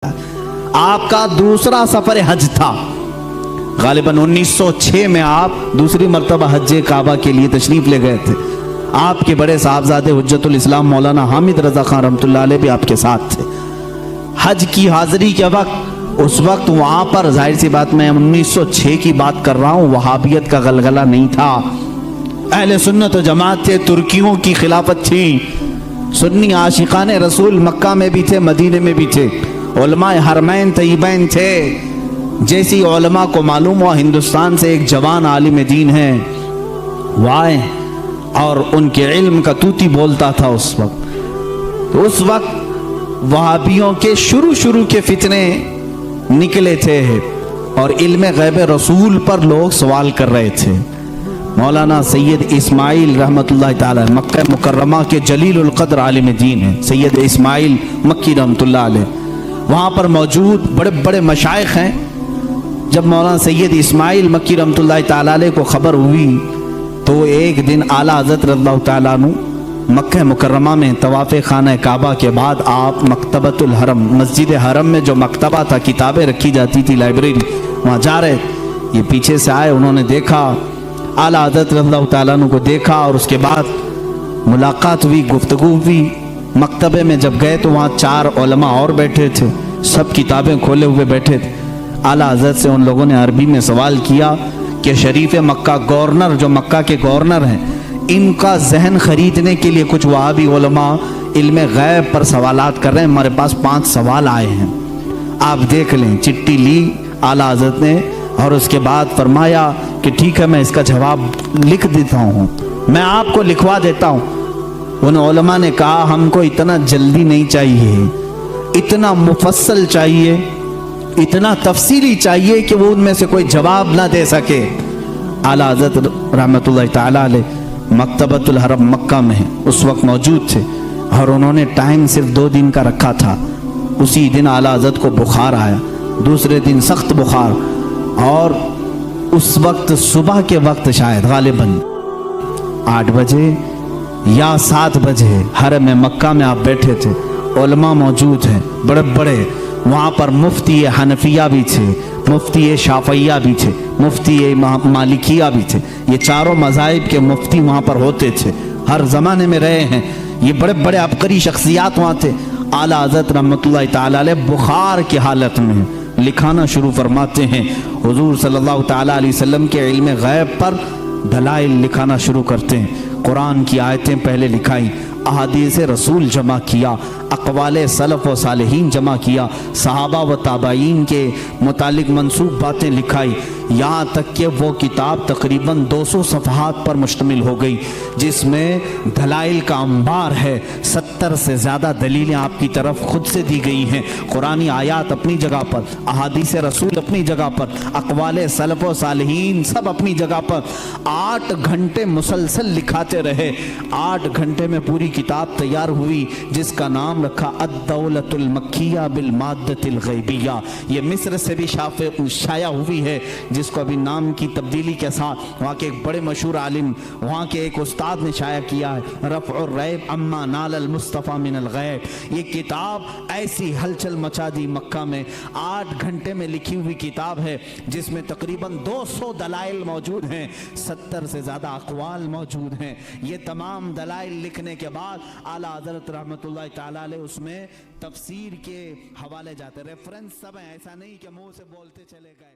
آپ کا دوسرا سفر حج تھا، غالباً 1906 میں آپ دوسری مرتبہ حج کعبہ کے لیے تشریف لے گئے تھے۔ آپ کے بڑے صاحبزادے حجت الاسلام مولانا حامد رضا خان رحمۃ اللہ علیہ بھی آپ کے ساتھ تھے۔ حج کی حاضری کے وقت اس وقت وہاں پر ظاہر سی بات میں 1906 کی بات کر رہا ہوں، وہابیت کا غلغلہ نہیں تھا، اہل سنت و جماعت تھے، ترکیوں کی خلافت تھی، سنی عاشقان رسول مکہ میں بھی تھے، مدینے میں بھی تھے، علماء حرمین طیبین تھے۔ جیسی علماء کو معلوم ہوا ہندوستان سے ایک جوان عالم دین ہے وہ آئے اور ان کے علم کا توتی بولتا تھا اس وقت، تو اس وقت وہابیوں کے شروع کے فتنے نکلے تھے اور علم غیب رسول پر لوگ سوال کر رہے تھے۔ مولانا سید اسماعیل رحمت اللہ تعالی مکہ مکرمہ کے جلیل القدر عالم دین ہیں، سید اسماعیل مکی رحمت اللہ علیہ، وہاں پر موجود بڑے بڑے مشائخ ہیں۔ جب مولانا سید اسماعیل مکی رحمت اللہ تعالی علیہ کو خبر ہوئی تو ایک دن اعلیٰ حضرت رضی اللہ تعالیٰ عنہ مکہ مکرمہ میں طواف خانہ کعبہ کے بعد آپ مکتبۃ الحرم، مسجد حرم میں جو مکتبہ تھا، کتابیں رکھی جاتی تھی، لائبریری، وہاں جا رہے، یہ پیچھے سے آئے، انہوں نے دیکھا اعلیٰ حضرت رضی اللہ تعالیٰ عنہ کو دیکھا اور اس کے بعد ملاقات ہوئی، گفتگو ہوئی۔ مکتبے میں جب گئے تو وہاں 4 علماء اور بیٹھے تھے، سب کتابیں کھولے ہوئے بیٹھے تھے۔ اعلیٰ حضرت سے ان لوگوں نے عربی میں سوال کیا کہ شریف مکہ گورنر، جو مکہ کے گورنر ہیں، ان کا ذہن خریدنے کے لیے کچھ وہابی علماء علم غیب پر سوالات کر رہے ہیں، ہمارے پاس 5 سوال آئے ہیں، آپ دیکھ لیں۔ چٹھی لی اعلیٰ حضرت نے اور اس کے بعد فرمایا کہ ٹھیک ہے، میں اس کا جواب لکھ دیتا ہوں، میں آپ کو لکھوا دیتا ہوں۔ ان علماء نے کہا ہم کو اتنا جلدی نہیں چاہیے، اتنا مفصل چاہیے، اتنا تفصیلی چاہیے کہ وہ ان میں سے کوئی جواب نہ دے سکے۔ اعلیٰ حضرت رحمت اللہ تعالیٰ علیہ مکتبۃ الحرم مکہ میں اس وقت موجود تھے اور انہوں نے ٹائم صرف 2 دن کا رکھا تھا۔ اسی دن اعلیٰ حضرت کو بخار آیا، دوسرے دن سخت بخار، اور اس وقت صبح کے وقت شاید غالباً 8 بجے یا 7 بجے حرم مکہ میں آپ بیٹھے تھے، علماء موجود ہیں بڑے بڑے، وہاں پر مفتی حنفیہ بھی تھے، مفتی شافعیہ بھی تھے، مفتی مالکیہ بھی تھے، یہ 4 مذاہب کے مفتی وہاں پر ہوتے تھے، ہر زمانے میں رہے ہیں، یہ بڑے بڑے عبقری شخصیات وہاں تھے۔ اعلیٰ حضرت رحمت اللہ تعالی علیہ بخار کی حالت میں لکھانا شروع فرماتے ہیں، حضور صلی اللہ تعالی علیہ وسلم کے علم غیب پر دلائل لکھانا شروع کرتے ہیں، قرآن کی آیتیں پہلے لکھائیں، احادیث رسول جمع کیا، اقوال سلف و صالحین جمع کیا، صحابہ و تابعین کے متعلق منسوب باتیں لکھائی، یہاں تک کہ وہ کتاب تقریباً 200 صفحات پر مشتمل ہو گئی، جس میں دلائل کا انبار ہے، 70 سے زیادہ دلیلیں آپ کی طرف خود سے دی گئی ہیں، قرآنی آیات اپنی جگہ پر، احادیث رسول اپنی جگہ پر، اقوال سلف و صالحین سب اپنی جگہ پر۔ 8 گھنٹے مسلسل لکھاتے رہے، 8 گھنٹے میں پوری کتاب تیار ہوئی، جس کا نام رکھا الدولۃ المکیہ بالمادۃ الغیبیہ۔ یہ مصر سے بھی شائع ہوئی ہے، جس کو ابھی نام کی تبدیلی کے ساتھ وہاں کے ایک بڑے مشہور عالم، وہاں کے ایک استاد نے شائع کیا ہے، رفع الریب اما نال المصطفیٰ من الغیب۔ یہ کتاب ایسی ہلچل مچا دی مکہ میں، 8 گھنٹے میں لکھی ہوئی کتاب ہے، جس میں تقریباً 200 دلائل موجود ہیں، 70 سے زیادہ اقوال موجود ہیں۔ یہ تمام دلائل لکھنے کے بعد اعلیٰ حضرت رحمت اللہ تعالیٰ علیہ اس میں تفسیر کے حوالے جاتے، ریفرنس سب ہیں، ایسا نہیں کہ منہ سے بولتے چلے گئے۔